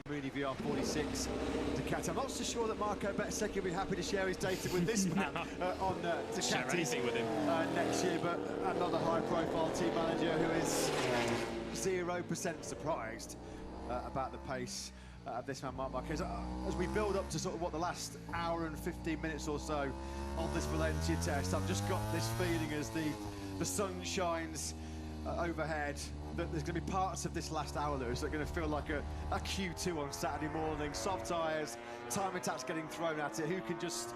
Mooney VR46 Ducati. I'm not so sure that Marco Bezzecchi will be happy to share his data with this man on Ducati with him next year, but another high-profile team manager who is 0% surprised about the pace of this man, Marc Marquez. As we build up to sort of what the last hour and 15 minutes or so on this Valencia test, I've just got this feeling as the sun shines overhead that there's going to be parts of this last hour, Lewis, that are going to feel like a Q2 on Saturday morning. Soft tyres, time attacks getting thrown at it. Who can just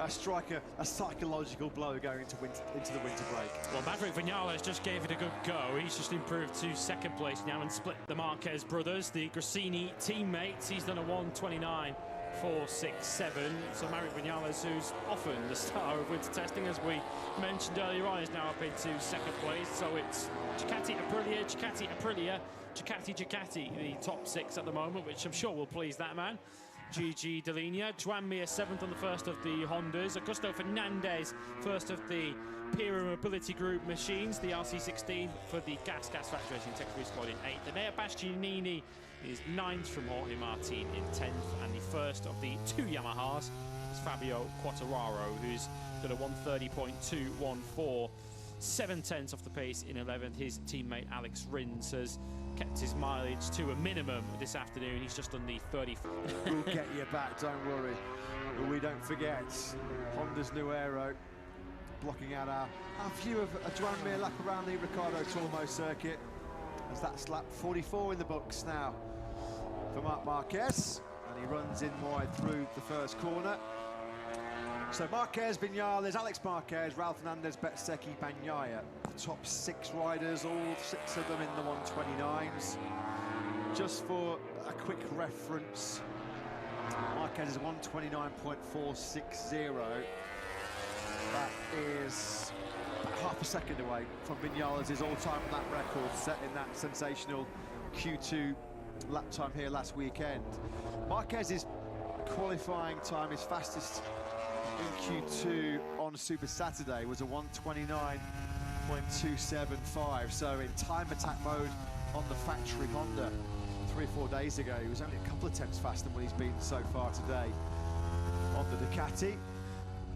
strike a psychological blow going into the winter break? Well, Maverick Vinales just gave it a good go. He's just improved to second place now and split the Marquez brothers, the Grassini teammates. He's done a 1:29.467. So Maverick Vinales, who's often the star of winter testing, as we mentioned earlier on, is now up into second place. So it's Ducati, Aprilia, Ducati, Aprilia, Ducati, the top six at the moment, which I'm sure will please that man. Gigi Dall'Igna, Juan Mir seventh on the first of the Hondas, Augusto Fernandez first of the Pira Mobility Group machines, the RC16 for the Gas Factory Racing Technical Squad in 8th. Enea Bastianini is 9th from Jorge Martin in 10th, and the first of the two Yamahas is Fabio Quartararo, who's got a 1:30.214. 7/10 off the pace in 11th. His teammate Alex Rins has kept his mileage to a minimum this afternoon. He's just on the 30. We'll get you back, don't worry. But we don't forget Honda's new aero blocking out our view of a Joan Mir lap around the Ricardo Tormo circuit, as that's lap 44 in the books now for Marc Marquez, and he runs in wide through the first corner. So Marquez, Vinales, Alex Marquez, Ralph Fernandez, Bezzecchi, Bagnaia. The top six riders, all six of them in the 1:29s. Just for a quick reference, Marquez is 1:29.460. That is about half a second away from Vinales' all-time lap record, set in that sensational Q2 lap time here last weekend. Marquez's qualifying time, his fastest in Q2 on Super Saturday, was a 1:29.275. So in time attack mode on the factory Honda 3 or 4 days ago, he was only a couple of tenths faster than what he's been so far today on the Ducati.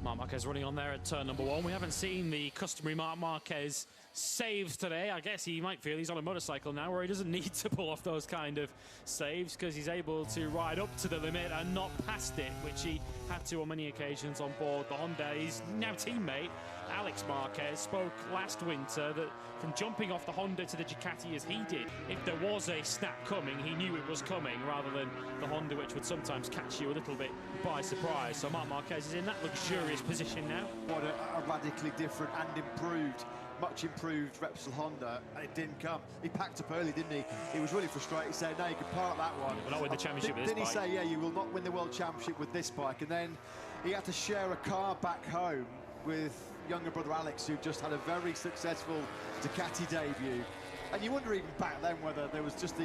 Marc Marquez running on there at turn number 1. We haven't seen the customary Marc Marquez saves today. I guess he might feel he's on a motorcycle now where he doesn't need to pull off those kind of saves, because he's able to ride up to the limit and not past it, which he had to on many occasions on board the Honda. His now teammate Alex Marquez spoke last winter that from jumping off the Honda to the Ducati as he did, if there was a snap coming, he knew it was coming, rather than the Honda, which would sometimes catch you a little bit by surprise. So Marc Marquez is in that luxurious position now. What a radically different and improved, much improved Repsol Honda, and it didn't come. He packed up early, didn't he? He was really frustrated. He said, no, you can park that one. We'll not win the championship with this bike. Didn't he say, yeah, you will not win the World Championship with this bike? And then he had to share a car back home with younger brother Alex, who just had a very successful Ducati debut. And you wonder even back then whether there was just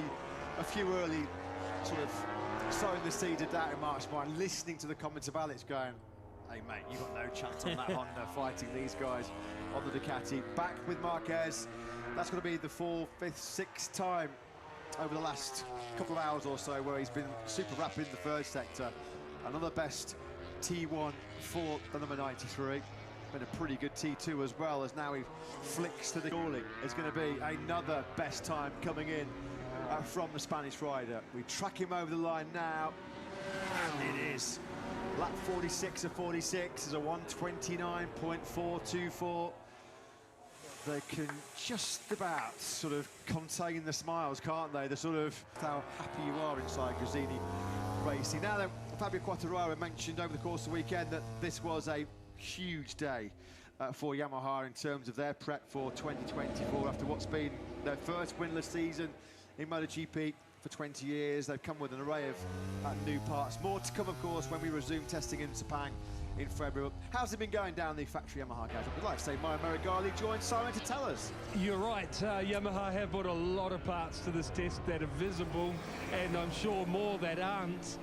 a few early sort of sowing the seed of doubt in Marc's mind, listening to the comments of Alex going, hey mate, you've got no chance on that Honda fighting these guys on the Ducati. Back with Marquez. That's going to be the 4th, 5th, 6th time over the last couple of hours or so where he's been super rapid in the first sector. Another best T1 for the number 93. Been a pretty good T2 as well, as now he flicks to the goalie. There's going to be another best time coming in from the Spanish rider. We track him over the line now, and it is lap 46 of 46 is a 1:29.424. They can just about sort of contain the smiles, can't they? The sort of how happy you are inside Grassini Racing. Now then, Fabio Quartararo mentioned over the course of the weekend that this was a huge day for Yamaha in terms of their prep for 2024 after what's been their first winless season in MotoGP for 20 years. They've come with an array of new parts. More to come, of course, when we resume testing in Sepang in February. How's it been going down the factory Yamaha garage? I'd like to say Maya Merigali joined Simon to tell us. You're right, Yamaha have brought a lot of parts to this test that are visible, and I'm sure more that aren't.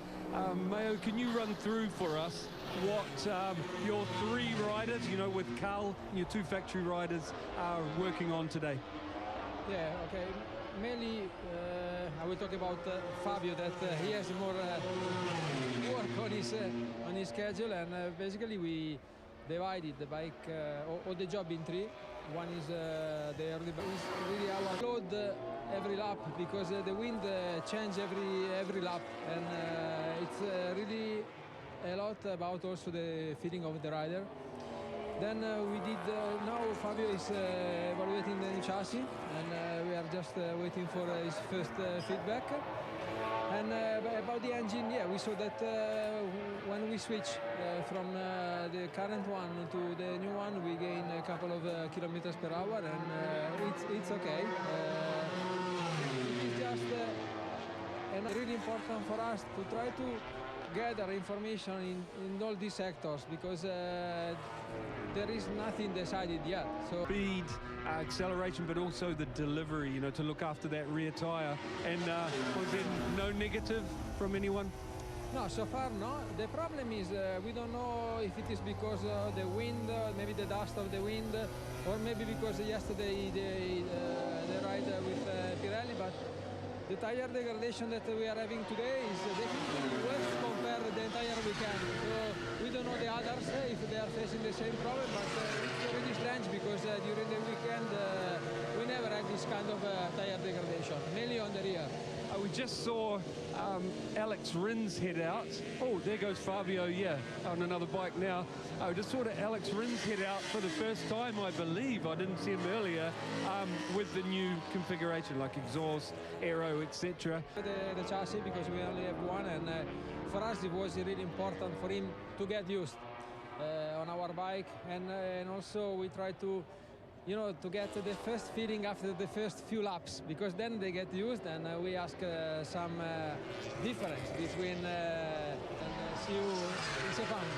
Mayo, can you run through for us what your 3 riders, you know, with Carl, your 2 factory riders, are working on today? Yeah, okay. Mainly I will talk about Fabio, that he has more work on his schedule, and basically we divided the bike or the job in three. One is the early bike. It's really our load every lap, because the wind change every lap, and it's really a lot about also the feeling of the rider. Then we did, now Fabio is evaluating the new chassis, and we are just waiting for his first feedback. And about the engine, yeah, we saw that when we switch from the current one to the new one, we gain a couple of kilometers per hour, and it's okay. It's just and really important for us to try to gather information in all these sectors, because there is nothing decided yet. So Speed, acceleration, but also the delivery, you know, to look after that rear tire. And was there no negative from anyone? no, so far no. The problem is we don't know if it is because of the wind, maybe the dust of the wind, or maybe because yesterday the ride with Pirelli, but the tire degradation that we are having today is definitely worse compared to the entire weekend. So we don't know the others if they are facing the same problem, but it's really strange, because during the weekend we never had this kind of tire degradation, mainly on the rear. We just saw Alex Rins head out. Oh, there goes Fabio, yeah, on another bike now. I just saw Alex Rins head out for the first time, I believe. I didn't see him earlier, with the new configuration, like exhaust, aero, etc. The chassis, because we only have one, and for us it was really important for him to get used on our bike, and also we try to, you know, to get the first feeling after the first few laps, because then they get used, and we ask some difference between and see you in Sepang.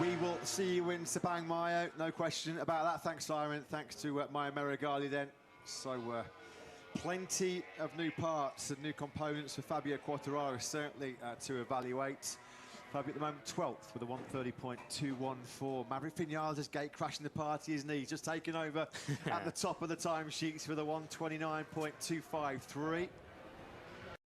We will see you in Sepang, Mayo. No question about that. Thanks, Simon. Thanks to Maya Meregali then. So plenty of new parts and new components for Fabio Quartararo, certainly to evaluate. Fabio at the moment 12th with a 1:30.214. Maverick Vinales' gate crashing the party, isn't he? Just taken over at the top of the timesheets with a 1:29.253.